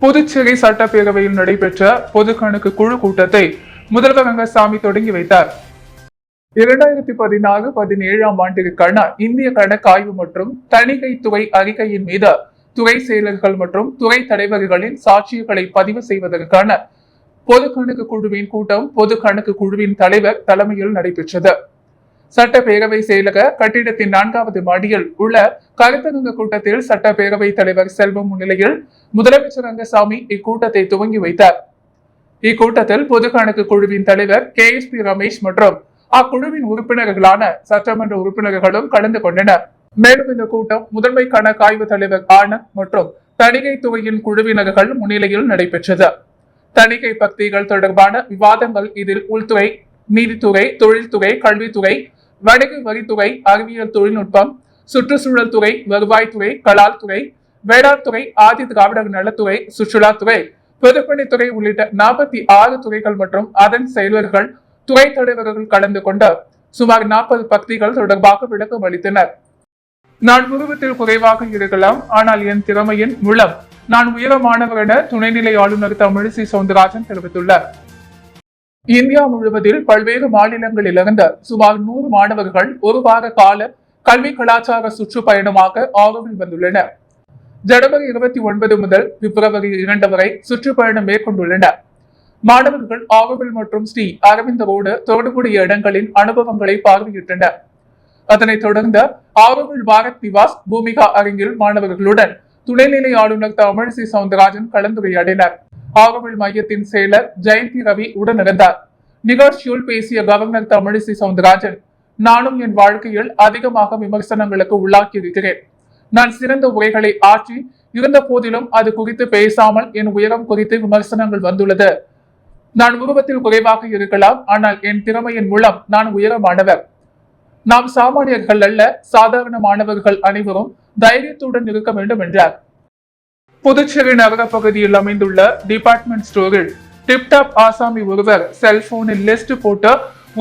புதுச்சேரி சட்டப்பேரவையில் நடைபெற்ற பொது கணக்கு குழு கூட்டத்தை முதல்வர் ரங்கசாமி தொடங்கி வைத்தார். 2016-17 ஆண்டிற்கான இந்திய கணக்காய்வு மற்றும் தணிக்கை துறை அறிக்கையின் மீது துறை செயலர்கள் மற்றும் துறை தலைவர்களின் சாட்சியங்களை பதிவு செய்வதற்கான பொது கணக்கு குழுவின் கூட்டம் பொது கணக்கு குழுவின் தலைவர் தலைமையில் நடைபெற்றது. சட்டப்பேரவை செயலக கட்டிடத்தின் 4வது மாடியில் உள்ள கருத்தரங்க கூட்டத்தில் சட்டப்பேரவை தலைவர் செல்வம் முன்னிலையில் முதலமைச்சர் ரங்கசாமி இக்கூட்டத்தை துவங்கி வைத்தார். இக்கூட்டத்தில் பொது கணக்கு குழுவின் தலைவர் KSP ரமேஷ் மற்றும் அக்குழுவின் உறுப்பினர்களான சட்டமன்ற உறுப்பினர்களும் கலந்து கொண்டனர். மேலும் இந்த கூட்டம் முதன்மை கணக்காய்வு தலைவர் ஆனந்த் மற்றும் தணிக்கை துறையின் குழுவினர்கள் முன்னிலையில் நடைபெற்றது. தணிக்கை பக்திகள் தொடர்பான விவாதங்கள் இதில் உள்துறை, நீதித்துறை, தொழில்துறை, கல்வித்துறை, வணிக வரித்துறை, அறிவியல் தொழில்நுட்பம், சுற்றுச்சூழல் துறை, வருவாய்த்துறை, கலால்துறை, வேளாண் துறை, ஆதி திராவிடர் நலத்துறை, சுற்றுலாத்துறை, பொதுப்பணித்துறை உள்ளிட்ட 46 துறைகள் மற்றும் அதன் செயலர்கள், துறை தலைவர்கள் கலந்து கொண்ட சுமார் 40 பக்திகள் தொடர்பாக விளக்கம் அளித்தனர். நான் உருவத்தில் குறைவாக இருக்கலாம், ஆனால் என் திறமையின் மூலம் நான் உயரமானவர் என துணைநிலை ஆளுநர் தமிழிசை சவுந்தரராஜன் தெரிவித்துள்ளார். இந்தியா முழுவதில் பல்வேறு மாநிலங்களிலிருந்து சுமார் 100 மாணவர்கள் ஒரு வார கால கல்வி கலாச்சார சுற்றுப்பயணமாக ஆரோவில் வந்துள்ளனர். ஜனவரி 29 முதல் பிப்ரவரி 2 வரை சுற்றுப்பயணம் மேற்கொண்டுள்ளனர். மாணவர்கள் ஆரோவில் மற்றும் ஸ்ரீ அரவிந்தரோடு தொடர்புடைய இடங்களின் அனுபவங்களை பார்வையிட்டனர். அதனைத் தொடர்ந்து ஆரோவில் பாரத் நிவாஸ் பூமிகா அரங்கில் மாணவர்களுடன் துணைநிலை ஆளுநர் தமிழிசை சவுந்தரராஜன் கலந்துரையாடினார். ஆரோவில் மையத்தின் செயலர் ஜெயந்தி ரவி உடனிருந்தார். நிகழ்ச்சியில் பேசிய கவர்னர் தமிழிசை சவுந்தரராஜன், நானும் என் வாழ்க்கையில் அதிகமாக விமர்சனங்களுக்கு உள்ளாக்கியிருக்கிறேன். நான் சிறந்த உரைகளை ஆற்றி இருந்த போதிலும் அது குறித்து பேசாமல் என் உயரம் குறித்து விமர்சனங்கள் வந்துள்ளது. நான் உருவத்தில் குறைவாக இருக்கலாம், ஆனால் என் திறமையின் மூலம் நான் உயரமானவர். நாம் சாமானியர்கள் அல்ல, சாதாரண மாணவர்கள் அனைவரும் தைரியத்துடன் இருக்க வேண்டும் என்றார். புதுச்சேரி நகர பகுதியில் அமைந்துள்ள டிபார்ட்மெண்ட் ஸ்டோரில் டிப்டாப் ஆசாமி ஒருவர் செல்போனில் லிஸ்ட் போட்டு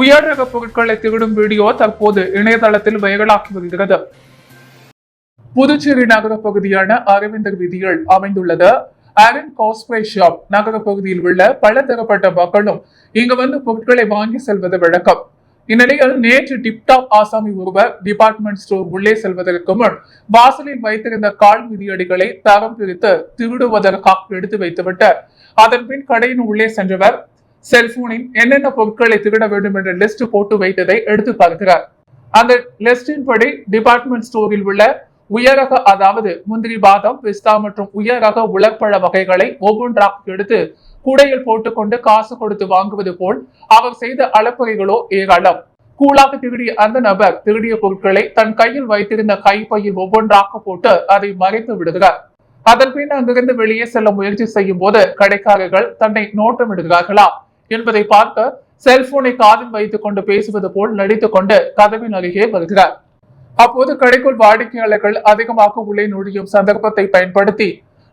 உயர் ரக பொருட்களை திருடும் வீடியோ தற்போது இணையதளத்தில் வைரலாகி வருகிறது. புதுச்சேரி நகர பகுதியான அரவிந்தர் வீதியில் அமைந்துள்ளது ஆரன் காஸ்பிளே ஷாப். நகர பகுதியில் உள்ள பல தரப்பட்ட மக்களும் இங்கு வந்து பொருட்களை வாங்கி செல்வது வழக்கம். இந்நிலையில் நேற்று டிப்டாப் ஆசாமி ஒருவர் டிபார்ட்மெண்ட் ஸ்டோர் உள்ளே செல்வதற்கு முன் வாசலில் வைத்திருந்த கால் மிதியடிகளை தரம் பிரித்து திருடுவதற்காக எடுத்து வைத்துவிட்டு அதன் பின் கடையின் உள்ளே சென்றவர் செல்போனின் என்னென்ன பொருட்களை திருட வேண்டும் என்ற லிஸ்ட் போட்டு வைத்ததை எடுத்து பார்க்கிறார். அந்த லிஸ்டின் படி டிபார்ட்மெண்ட் ஸ்டோரில் உள்ள உயரக, அதாவது முந்திரி, பாதாம், பிஸ்தா மற்றும் உயரக உலர்பழ வகைகளை ஒவ்வொன்றாக எடுத்து கூடையில் போட்டுக்கொண்டு காசு கொடுத்து வாங்குவது போல் அவர் செய்த அளப்பறைகளோ ஏராளம். கூலாக திருடிய அந்த நபர் திருடிய பொருட்களை தன் கையில் வைத்திருந்த கைப்பையில் ஒவ்வொன்றாக போட்டு அதை மறைத்து விடுகிறார். அதன் பின் அங்கிருந்து வெளியே செல்ல முயற்சி செய்யும் போது கடைக்காரர்கள் தன்னை நோட்டமிடுகிறார்களா என்பதை பார்க்க செல்போனை காதில் வைத்துக் கொண்டு பேசுவது போல் நடித்துக் கொண்டு கதவின் அருகே வருகிறார். அப்போது கடைக்குள் வாடிக்கையாளர்கள் அதிகமாக உள்ளே நுழையும் சந்தர்ப்பத்தை பயன்படுத்தி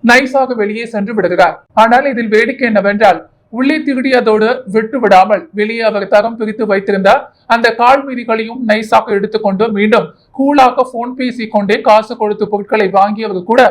நைஸாக வெளியே சென்று விடுகிறார். ஆனால் இதில் வேடிக்கை என்னவென்றால், உள்ளே திருடியதோடு விட்டு விடாமல் வெளியே அவர் தரம் பிரித்து வைத்திருந்த அந்த கால் மீதிகளையும் நைஸாக எடுத்துக்கொண்டு மீண்டும் கூலாக போன் பேசிக் கொண்டே காசு கொடுத்து பொருட்களை வாங்கியவர் கூட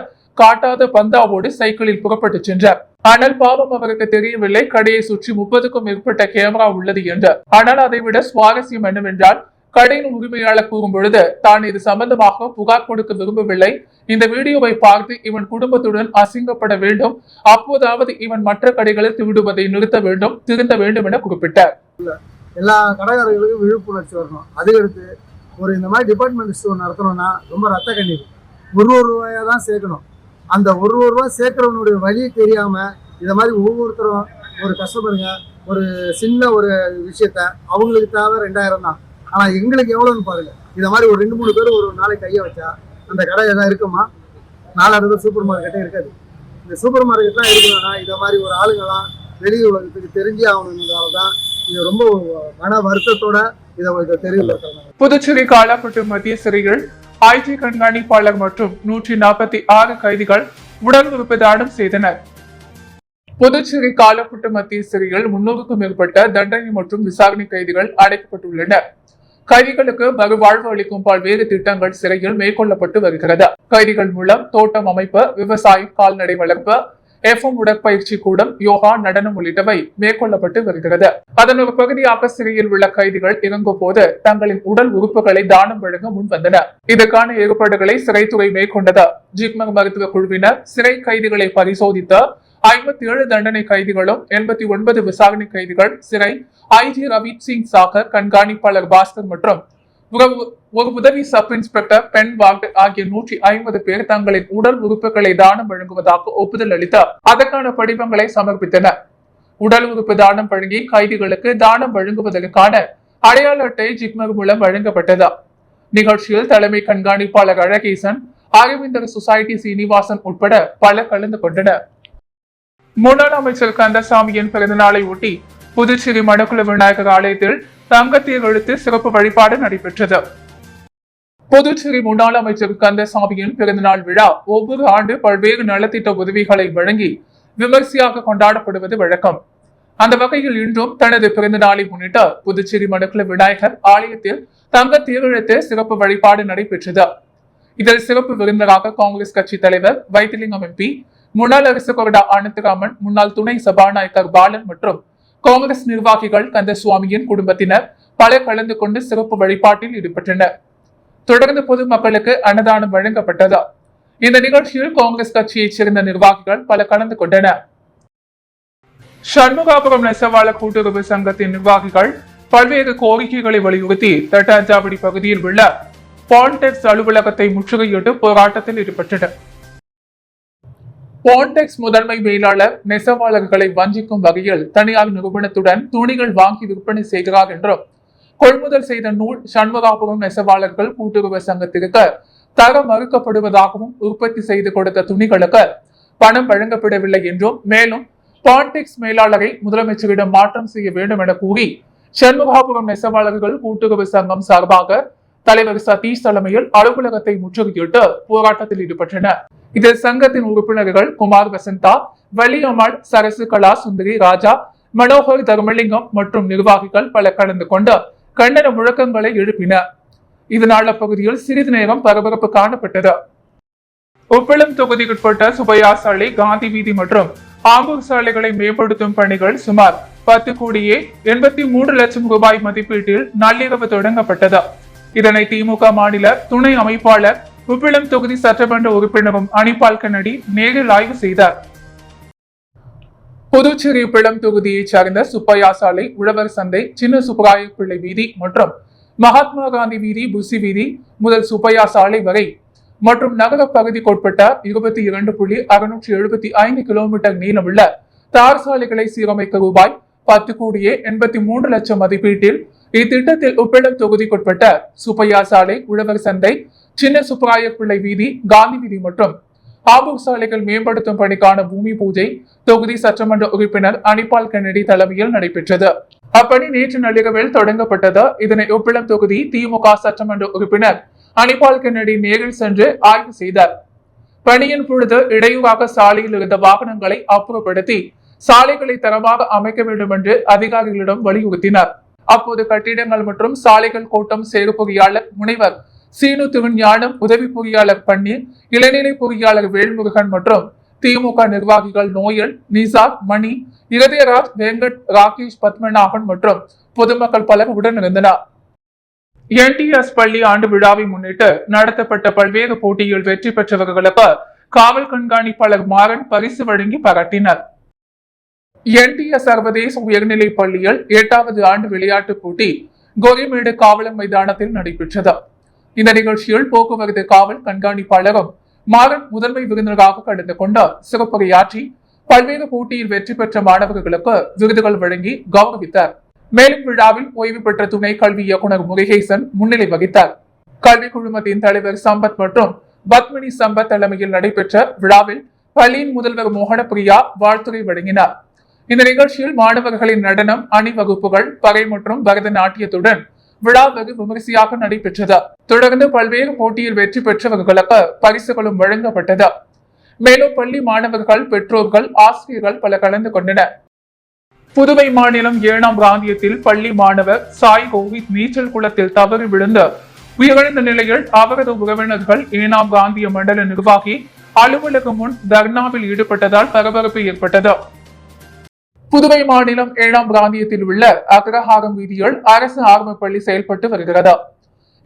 காட்டாத பந்தாவோடு சைக்கிளில் புறப்பட்டு சென்றார். ஆனால் பாவம் அவருக்கு தெரியவில்லை, கடையை சுற்றி 30க்கும் மேற்பட்ட கேமரா உள்ளது என்று. ஆனால் அதைவிட சுவாரஸ்யம் என்னவென்றால், கடையின் உரிமையாளர் கூறும் பொழுது தான் இது சம்பந்தமாக புகார் கொடுக்க விரும்பவில்லை. இந்த வீடியோவை பார்த்து இவன் குடும்பத்துடன் அசிங்கப்பட வேண்டும், அப்போதாவது இவன் மற்ற கடைகளில் திருடுவதை நிறுத்த வேண்டும், திருந்த வேண்டும் என குறிப்பிட்டார். எல்லா கடைக்காரர்களுக்கும் விழிப்புணர்ச்சி வரணும். அதுக்கடுத்து இந்த மாதிரி டிபார்ட்மெண்ட் ஸ்டோர் நடத்தணும்னா ரொம்ப ரத்த கண்ணீர், ஒரு ரூபாயா தான் சேர்க்கணும். அந்த ஒரு ரூபா சேர்க்கிறவனுடைய வழி தெரியாம இந்த மாதிரி ஒவ்வொருத்தரும் ஒரு கஸ்டமருங்க ஒரு சின்ன ஒரு விஷயத்த அவங்களுக்கு தேவை 2000 தான், ஆனா எங்களுக்கு எவ்வளவுன்னு பாருங்க. இதை மாதிரி ஒரு 2-3 பேர் ஒரு நாளைக்கு கையை வச்சா அந்த கடை எதாவது இருக்குமா? 4 சூப்பர் மார்க்கெட்டே இருக்காது. இந்த சூப்பர் மார்க்கெட்லாம் இருக்கணும்னா இதை மாதிரி ஒரு ஆளுங்கெல்லாம் வெளி உலகத்துக்கு தெரிஞ்சே ஆகணுன்றதாலதான் இது ரொம்ப மன வருத்தத்தோட இதை தெரியல. புதுச்சேரி காலாப்பட்டு மத்திய சிறையில் ஐடி கண்காணிப்பாளர் மற்றும் 146 கைதிகள் உடல் உறுப்பு தானம் செய்தனர். புதுச்சேரி காலாப்பட்டு மத்திய சிறையில் 300க்கும் மேற்பட்ட தண்டனை மற்றும் விசாரணை கைதிகள் அடைக்கப்பட்டுள்ளனர். கைதிகளுக்கு மறுவாழ்வு அளிக்கும் பல்வேறு திட்டங்கள் சிறையில் மேற்கொள்ளப்பட்டு வருகிறது. கைதிகள் மூலம் தோட்டம் அமைப்பு, விவசாயம், கால்நடை வளர்ப்பு, FM உடற்பயிற்சி கூடம், யோகா, நடனம் உள்ளிட்டவை மேற்கொள்ளப்பட்டு வருகிறது. அதன் ஒரு பகுதியாக சிறையில் உள்ள கைதிகள் இறங்கும் போது தங்களின் உடல் உறுப்புகளை தானம் வழங்க முன்வந்தனர். இதற்கான ஏற்பாடுகளை சிறைத்துறை மேற்கொண்டது. ஜிப்மர் மருத்துவ குழுவினர் சிறை கைதிகளை பரிசோதித்த 57 தண்டனை கைதிகளும் 89 விசாரணை கைதிகள், சிறை IG ரவீத் சிங் சாகர், கண்காணிப்பாளர் பாஸ்கர் மற்றும் ஒரு உதவி சப் இன்ஸ்பெக்டர் பெண் வார்டு ஆகிய 150 பேர் தங்களின் உடல் உறுப்புகளை தானம் வழங்குவதாக ஒப்புதல் அளித்தார். அதற்கான படிவங்களை சமர்ப்பித்தனர். உடல் உறுப்பு தானம் வழங்கி கைதிகளுக்கு தானம் வழங்குவதற்கான அடையாள அட்டை ஜிப்மர் மூலம் வழங்கப்பட்டது. நிகழ்ச்சியில் தலைமை கண்காணிப்பாளர் அழகேசன், அரவிந்தர் சொசைட்டி சீனிவாசன் உட்பட பலர் கலந்து கொண்டனர். முன்னாள் அமைச்சர் கந்தசாமியின் பிறந்தநாளை ஒட்டி புதுச்சேரி மணக்குள விநாயகர் ஆலயத்தில் தங்கத்தேர் இழுத்து சிறப்பு வழிபாடு நடைபெற்றது. புதுச்சேரி முன்னாள் அமைச்சர் கந்தசாமியின் பிறந்தநாள் விழா ஒவ்வொரு ஆண்டு பல்வேறு நலத்திட்ட உதவிகளை வழங்கி விமர்சையாக கொண்டாடப்படுவது வழக்கம். அந்த வகையில் இன்றும் தனது பிறந்த நாளை முன்னிட்டு புதுச்சேரி மணக்குள விநாயகர் ஆலயத்தில் தங்கத்தேர் இழுத்து சிறப்பு வழிபாடு நடைபெற்றது. இதில் சிறப்பு விருந்தராக காங்கிரஸ் கட்சி தலைவர் வைத்திலிங்கம் MP, முன்னாள் அரசு கொறடா அனந்தராமன், முன்னாள் துணை சபாநாயகர் பாலன் மற்றும் காங்கிரஸ் நிர்வாகிகள், கந்தசுவாமியின் குடும்பத்தினர் பலர் கலந்து கொண்டு சிறப்பு வழிபாட்டில் ஈடுபட்டனர். தொடர்ந்து பொதுமக்களுக்கு அன்னதானம் வழங்கப்பட்டது. இந்த நிகழ்ச்சியில் காங்கிரஸ் கட்சியைச் சேர்ந்த நிர்வாகிகள் பலர் கலந்து கொண்டனர். சண்முகாபுரம் நெசவாளர் கூட்டுறவு சங்கத்தின் நிர்வாகிகள் பல்வேறு கோரிக்கைகளை வலியுறுத்தி தட்டாஞ்சாவடி பகுதியில் உள்ள பான்டெக்ஸ் அலுவலகத்தை முற்றுகையிட்டு போராட்டத்தில் ஈடுபட்டனர். பான்டெக்ஸ் முதன்மை மேலாளர் நெசவாளர்களை வஞ்சிக்கும் வகையில் தனியார் நிறுவனத்துடன் துணிகள் வாங்கி விற்பனை செய்கிறார் என்றும், கொள்முதல் செய்த நூல் சண்முகாபுரம் நெசவாளர்கள் கூட்டுறவு சங்கத்திற்கு தர மறுக்கப்படுவதாகவும், உற்பத்தி செய்து கொடுத்த துணிகளுக்கு பணம் வழங்கப்படவில்லை என்றும், மேலும் பான்டெக்ஸ் மேலாளரை முதலமைச்சரிடம் மாற்றம் செய்ய வேண்டும் என கூறி சண்முகாபுரம் நெசவாளர்கள் கூட்டுறவு சங்கம் சார்பாக தலைவர் சதீஷ் தலைமையில் அலுவலகத்தை முற்றுகையிட்டு போராட்டத்தில் ஈடுபட்டனர். இதில் சங்கத்தின் உறுப்பினர்கள் குமார் வசந்தா, வள்ளியம்மாள், சரசு கலா சுந்தரி, ராஜா, மனோகர், தர்மலிங்கம் மற்றும் நிர்வாகிகள் பலர் கலந்து கொண்டு கண்டன முழக்கங்களை எழுப்பினர். இதனால் அப்பகுதியில் சிறிது நேரம் பரபரப்பு காணப்பட்டது. உப்பளம் தொகுதிக்குட்பட்ட சுபையா சாலை, காந்தி வீதி மற்றும் ஆம்பூர் சாலைகளை மேம்படுத்தும் பணிகள் சுமார் 10,83 லட்சம் ரூபாய் மதிப்பீட்டில் நள்ளிரவு தொடங்கப்பட்டது. இதனை திமுக மாநில துணை அமைப்பாளர், உப்பளம் தொகுதி சட்டமன்ற உறுப்பினரும் அனிபால் கண்ணடி நேரில் ஆய்வு செய்தார். புதுச்சேரி உப்பளம் தொகுதியைச் சார்ந்த சுப்பையா சாலை, உழவர் சந்தை, சின்ன சுப்பராய பிள்ளை வீதி மற்றும் மகாத்மா காந்தி வீதி, புசி வீதி முதல் சுப்பையா சாலை வரை மற்றும் நகர பகுதிக்குட்பட்ட 22.675 கிலோமீட்டர் நீளமுள்ள தார் சாலைகளை சீரமைக்க ரூபாய் 10,83 லட்சம் மதிப்பீட்டில் இத்திட்டத்தில் உப்பளம் தொகுதிக்குட்பட்ட சுப்பையா சாலை, உழவர் சந்தை, சின்ன சுப்பராய பிள்ளை வீதி, காந்தி வீதி மற்றும் ஆம்பூர் சாலைகள் மேம்படுத்தும் பணிக்கான பூமி பூஜை தொகுதி சட்டமன்ற உறுப்பினர் அனிபால் கண்ணடி தலைமையில் நடைபெற்றது. அப்பணி நேற்று நள்ளிரவில் தொடங்கப்பட்டது. இதனை உப்பளம் தொகுதி திமுக சட்டமன்ற உறுப்பினர் அனிபால் கண்ணடி நேரில் சென்று ஆய்வு செய்தார். பணியின் பொழுது இடையூறாக சாலையில் இருந்த வாகனங்களை அப்புறப்படுத்தி சாலைகளை தரமாக அமைக்க வேண்டும் என்று அதிகாரிகளிடம் வலியுறுத்தினார். அப்போது கட்டிடங்கள் மற்றும் சாலைகள் கோட்டம் சேரு பொறியாளர் முனைவர் சீனு திருஞானம், உதவி பொறியாளர் பன்னீர், இளநிலை பொறியாளர் வேல்முருகன் மற்றும் திமுக நிர்வாகிகள் நோயல், நிசார், மணி, இருதயராஜ், வெங்கட், ராகேஷ், பத்மநாபன் மற்றும் பொதுமக்கள் பலர் உடனிருந்தனர். NTS பள்ளி ஆண்டு விழாவை முன்னிட்டு நடத்தப்பட்ட பல்வேறு போட்டியில் வெற்றி பெற்றவர்களுக்கு காவல் கண்காணிப்பாளர் மாறன் பரிசு வழங்கி பாராட்டினார். NTS சர்வதேச உயர்நிலை பள்ளியில் 8வது ஆண்டு விளையாட்டுப் போட்டி கோரிமேடு காவலர் மைதானத்தில் நடைபெற்றது. இந்த நிகழ்ச்சியில் போக்குவரத்து காவல் கண்காணிப்பாளரும் மாறன் முதன்மை விருந்தினராக கலந்து கொண்டு சிறப்புரையாற்றி பல்வேறு போட்டியில் வெற்றி பெற்ற மாணவர்களுக்கு விருதுகள் வழங்கி கௌரவித்தார். மேலும் விழாவில் ஓய்வு பெற்ற துணை கல்வி இயக்குனர் முருகேசன் முன்னிலை வகித்தார். கல்வி குழுமத்தின் தலைவர் சம்பத் மற்றும் பத்மினி சம்பத் தலைமையில் நடைபெற்ற விழாவில் பள்ளியின் முதல்வர் மோகனப்பிரியா வாழ்த்துரை வழங்கினார். இந்த நிகழ்ச்சியில் மாணவர்களின் நடனம், அணிவகுப்புகள், பறை மற்றும் பரதநாட்டியத்துடன் விழா வெகு விமரிசையாக நடைபெற்றது. தொடர்ந்து பல்வேறு போட்டியில் வெற்றி பெற்றவர்களுக்கு பரிசுகளும் வழங்கப்பட்டது. மேலும் பள்ளி மாணவர்கள், பெற்றோர்கள், ஆசிரியர்கள் பல கலந்து கொண்டனர். புதுவை மாநிலம் 7ஆம் பிராந்தியத்தில் பள்ளி மாணவர் சாய் ரோஹித் நீச்சல் குளத்தில் தவறி விழுந்து உயிரிழந்த நிலையில் அவரது உறவினர்கள் 7ஆம் பிராந்திய மண்டல நிர்வாகி அலுவலகம் முன் தர்ணாவில் ஈடுபட்டதால் பரபரப்பு ஏற்பட்டது. புதுவை மாநிலம் 7ஆம் பிராந்தியத்தில் உள்ள அக்ரஹாரம் வீதியில் அரசு ஆரம்ப பள்ளி செயல்பட்டு வருகிறது.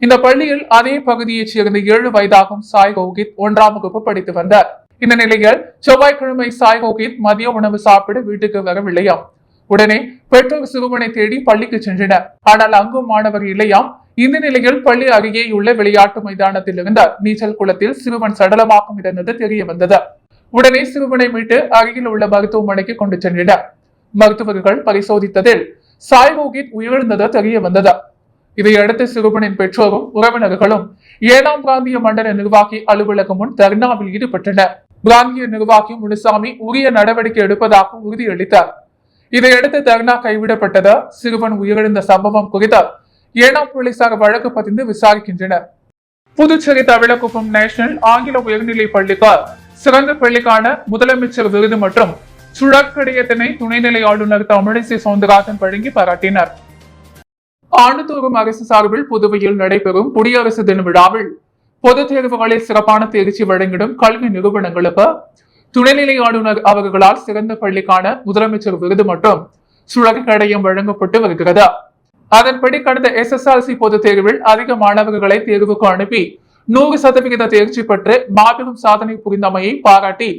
இந்த பள்ளியில் அதே பகுதியைச் சேர்ந்த 7 வயதாகும் சாய் கௌகித் 1ஆம் வகுப்பு படித்து வந்தார். இந்த நிலையில் செவ்வாய்க்கிழமை சாய் கௌகித் மதிய உணவு சாப்பிட வீட்டுக்கு வரவில்லையாம். உடனே பெற்றோர் சிறுவனை தேடி பள்ளிக்கு சென்றனர். ஆனால் அங்கும் மாணவர் இல்லையாம். இந்த நிலையில் பள்ளி அருகேயுள்ள விளையாட்டு மைதானத்தில் இருந்த நீச்சல் குளத்தில் சிறுவன் சடலமாக இருந்தது தெரிய வந்தது. உடனே சிறுவனை மீட்டு அருகில் உள்ள மருத்துவமனைக்கு கொண்டு சென்றனர். மருத்துவர்கள் பரிசோதித்ததில் சாய் கௌகித் உயிரிழந்தது தெரிய வந்தது. இதையடுத்து சிறுவனின் பெற்றோரும் உறவினர்களும் 7ஆம் பிராந்திய மண்டல நிர்வாகி அலுவலகம் முன் தர்ணாவில் ஈடுபட்டனர். பிராந்திய நிர்வாகி முனுசாமி உரிய நடவடிக்கை எடுப்பதாக உறுதியளித்தார். இதையடுத்து தர்ணா கைவிடப்பட்டது. சிறுவன் உயிரிழந்த சம்பவம் குறித்து 7ஆம் போலீசார் வழக்கு பதிந்து விசாரிக்கின்றனர். புதுச்சேரி தவிளக்குப்பம் நேஷனல் ஆங்கில உயர்நிலை பள்ளிக்கு சிறந்த பள்ளிக்கான முதலமைச்சர் விருது மற்றும் சுழற்கடையத்தினை துணைநிலை ஆளுநர் தமிழிசை சவுந்தரராஜன் வழங்கி பாராட்டினர். ஆண்டுதோறும் அரசு சார்பில் புதுவையில் நடைபெறும் குடியரசு தின விழாவில் பொதுத் தேர்வுகளில் சிறப்பான தேர்ச்சி வழங்கிடும் கல்வி நிறுவனங்களுக்கு துணைநிலை ஆளுநர் அவர்களால் சிறந்த பள்ளிக்கான முதலமைச்சர் விருது மற்றும் சுழற்கடையம் வழங்கப்பட்டு வருகிறது. அதன்படி கடந்த SSLC பொதுத் தேர்வில் அதிக மாணவர்களை தேர்வுக்கு அனுப்பி 100% தேர்ச்சி பெற்று மாபெரும் சாதனை புரிந்தமையை பாராட்டி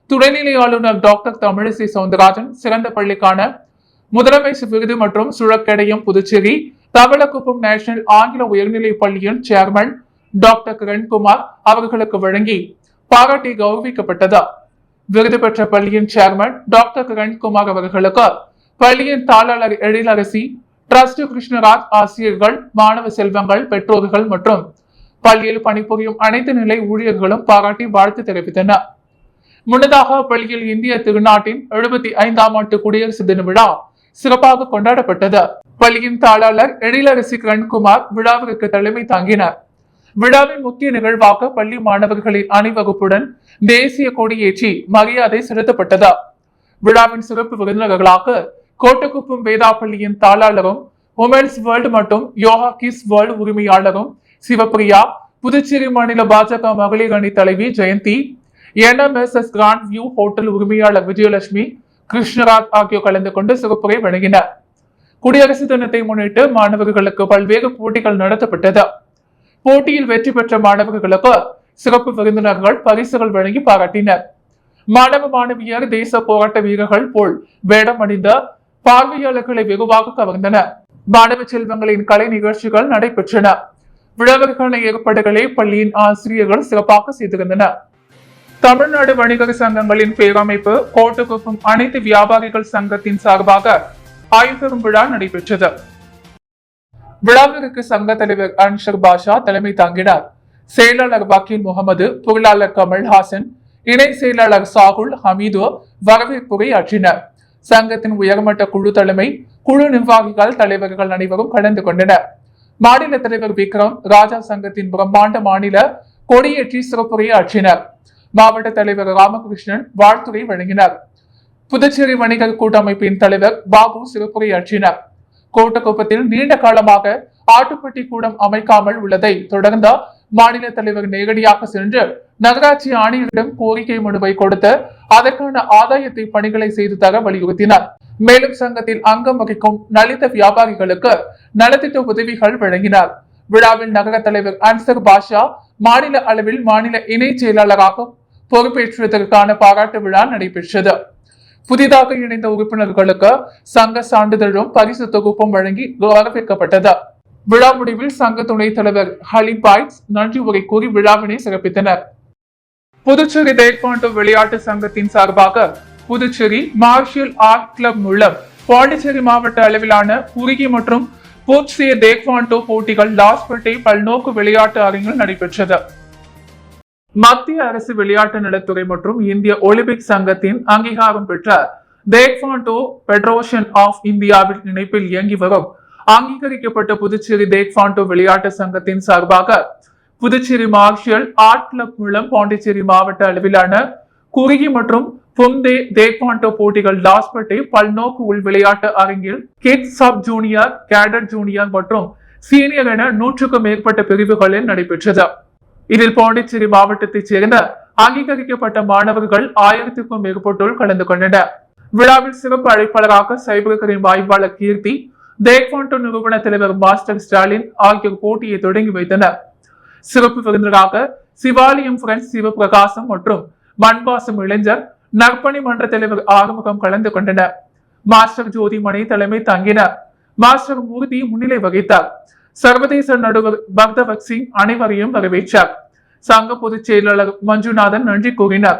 துணைநிலை ஆளுநர் டாக்டர் தமிழிசை சவுந்தரராஜன் சிறந்த பள்ளிக்கான முதலமைச்சர் விருது மற்றும் சுழற்கடையம் புதுச்சேரி தவளக்குப்பம் நேஷனல் ஆங்கில உயர்நிலை பள்ளியின் சேர்மன் டாக்டர் கிரண்குமார் அவர்களுக்கு வழங்கி பாராட்டி கௌரவிக்கப்பட்டது. விருது பெற்ற பள்ளியின் சேர்மன் டாக்டர் கிரண்குமார் அவர்களுக்கு பள்ளியின் தாளர் எழிலரசி, டிரஸ்ட் கிருஷ்ணராஜ், ஆசிரியர்கள், மாணவ செல்வங்கள், பெற்றோர்கள் மற்றும் பள்ளியில் பணிபுரியும் அனைத்து நிலை ஊழியர்களும் பாராட்டி வாழ்த்து தெரிவித்தனர். முன்னதாக பள்ளியில் இந்திய திருநாட்டின் 75ஆம் ஆண்டு குடியரசு தின விழா சிறப்பாக கொண்டாடப்பட்டது. பள்ளியின் தாளர் எழிலரசி கிரண்குமார் விழாவிற்கு தலைமை தாங்கினார். விழாவின் முக்கிய நிகழ்வாக பள்ளி மாணவர்களின் அணிவகுப்புடன் தேசிய கொடியேற்றி மரியாதை செலுத்தப்பட்டது. விழாவின் சிறப்பு விருந்தினர்களாக கோட்டக்குப்பம் வேதா பள்ளியின் தாளரும் உமன்ஸ் வேர்ல்டு மற்றும் யோகா கிஸ் வேர்ல்டு உரிமையாளரும் சிவபிரியா, புதுச்சேரி மாநில பாஜக மகளிர் அணி தலைவி Jayanthi, NMSS grand view hotel உரிமையாளர் விஜயலட்சுமி, கிருஷ்ணராஜ் ஆகியோர் கலந்து கொண்டு சிறப்புரை வழங்கினர். குடியரசு தினத்தை முன்னிட்டு மாணவர்களுக்கு பல்வேறு போட்டிகள் நடத்தப்பட்டது. போட்டியில் வெற்றி பெற்ற மாணவர்களுக்கு சிறப்பு விருந்தினர்கள் பரிசுகள் வழங்கி பாராட்டினர். மாணவ மாணவியர் தேச போராட்ட வீரர்கள் போல் வேடம் அணிந்த பார்வையாளர்களை வெகுவாக கவர்ந்தனர். மாணவ செல்வங்களின் கலை நிகழ்ச்சிகள் நடைபெற்றன. விழாவிற்கான ஏற்பாடுகளை பள்ளியின் ஆசிரியர்கள் சிறப்பாக செய்திருந்தனர். தமிழ்நாடு வணிகர் சங்கங்களின் பேரமைப்பு கோட்டக்குப்பம் அனைத்து வியாபாரிகள் சங்கத்தின் சார்பாக ஆய்வு விழா நடைபெற்றது. விழாவிற்கு சங்க தலைவர் அன்ஷர் பாஷா தலைமை தாங்கினார். செயலாளர் வக்கீல் முகமது, பொருளாளர் கமல்ஹாசன், இணை செயலாளர் சாகுல் ஹமீது வரவேற்புரை ஆற்றினர். சங்கத்தின் உயர்மட்ட குழு தலைமை, குழு நிர்வாகிகள், தலைவர்கள் அனைவரும் கலந்து கொண்டனர். மாநில தலைவர் விக்ரம் ராஜா சங்கத்தின் பிரம்மாண்ட மாநில கொடியேற்றி சிறப்புரை ஆற்றினர். மாவட்ட தலைவர் ராமகிருஷ்ணன் வாழ்த்துரை வழங்கினார். புதுச்சேரி வணிகர் கூட்டமைப்பின் தலைவர் பாபு சிறப்புரையாற்றினார். கோட்டக்குப்பத்தில் நீண்ட காலமாக ஆட்டுப்பட்டி கூடம் அமைக்காமல் உள்ளதை தொடர்ந்த மாநில தலைவர் நேரடியாக சென்று நகராட்சி ஆணையரிடம் கோரிக்கை மனுவை கொடுத்து அதற்கான ஆதாயத்தை பணிகளை செய்து தர வலியுறுத்தினார். மேலும் சங்கத்தில் அங்கம் வகிக்கும் நலிந்த வியாபாரிகளுக்கு நலத்திட்ட உதவிகள் வழங்கினார். விழாவில் நகர தலைவர் அன்சர் பாஷா மாநில அளவில் மாநில இணை செயலாளராக பொறுப்பேற்றதற்கான பாராட்டு விழா நடைபெற்றது. புதிதாக இணைந்த உறுப்பினர்களுக்கு சங்க சான்றிதழும் பரிசு தொகுப்பும் வழங்கி கௌரவிக்கப்பட்டது. விழா முடிவில் சங்க துணைத் தலைவர் ஹலீம் பாய்ஸ் நன்றி உரை கூறி விழாவினை சிறப்பித்தனர். புதுச்சேரி தேக்வாண்டோ விளையாட்டு சங்கத்தின் சார்பாக புதுச்சேரி மார்ஷியல் ஆர்ட் கிளப் மூலம் பாண்டிச்சேரி மாவட்ட அளவிலான குறுகிய மற்றும் பூச்சிய தேக்வாண்டோ போட்டிகள் லாஸ்பேட்டை பல்நோக்கு விளையாட்டு அரங்கில் நடைபெற்றது. மத்திய அரசு விளையாட்டு நலத்துறை மற்றும் இந்திய ஒலிம்பிக் சங்கத்தின் அங்கீகாரம் பெற்ற தேக்வாண்டோ பெடரேஷன் ஆஃப் இந்தியாவின் இணைப்பில் இயங்கி வரும் அங்கீகரிக்கப்பட்ட புதுச்சேரி தேக்வாண்டோ விளையாட்டு சங்கத்தின் சார்பாக புதுச்சேரி மார்ஷியல் ஆர்ட் கிளப் மூலம் பாண்டிச்சேரி மாவட்ட அளவிலான குறுகிய மற்றும் புந்தே தேக்வாண்டோ போட்டிகள் லாஸ்பேட்டை பல்நோக்கு உள் விளையாட்டு அரங்கில் kids sub junior, cadet junior மற்றும் சீனியர் என 100க்கும் மேற்பட்ட பிரிவுகளில் நடைபெற்றது. இதில் பாண்டிச்சேரி மாவட்டத்தைச் சேர்ந்த அங்கீகரிக்கப்பட்ட மாணவர்கள் 1000க்கும் மேற்பட்டோர் கலந்து கொண்டனர். விழாவில் சிறப்பு அழைப்பாளராக சைபர்கரின் ஆய்வாளர் கீர்த்தி, தேக்வாண்டோ நிறுவன தலைவர் மாஸ்டர் ஸ்டாலின் ஆகியோர் போட்டியை தொடங்கி வைத்தனர். சிறப்பு விருந்தினராக சிவாலயம் பிரெண்ட்ஸ் சிவபிரகாசம் மற்றும் மண்பாசம் இளைஞர் நற்பணி மன்ற தலைவர் ஆறுமுகம் கலந்து கொண்டனர். மாஸ்டர் ஜோதிமணி தலைமை தங்கினார். மாஸ்டர் மூர்த்தி முன்னிலை வகித்தார். சர்வதேச நடுவர் பக்தவத் சிங் அனைவரையும் வரவேற்றார். சங்க பொதுச் செயலாளர் மஞ்சுநாதன் நன்றி கூறினார்.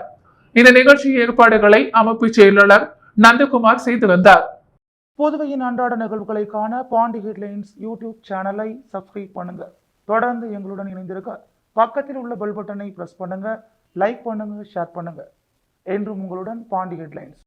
இந்த நிகழ்ச்சி ஏற்பாடுகளை அமைப்பு செயலாளர் நந்தகுமார் செய்து வந்தார். புதுவையின் அன்றாட நிகழ்வுகளை காண பாண்டி ஹெட்லைன்ஸ் யூடியூப் சேனலை சப்ஸ்கிரைப் பண்ணுங்க. தொடர்ந்து எங்களுடன் இணைந்திருக்க பக்கத்தில் உள்ள பெல் பட்டனை பிரஸ் பண்ணுங்க, லைக் பண்ணுங்க, ஷேர் பண்ணுங்க. என்றும் உங்களுடன் பாண்டி ஹெட்லைன்ஸ்.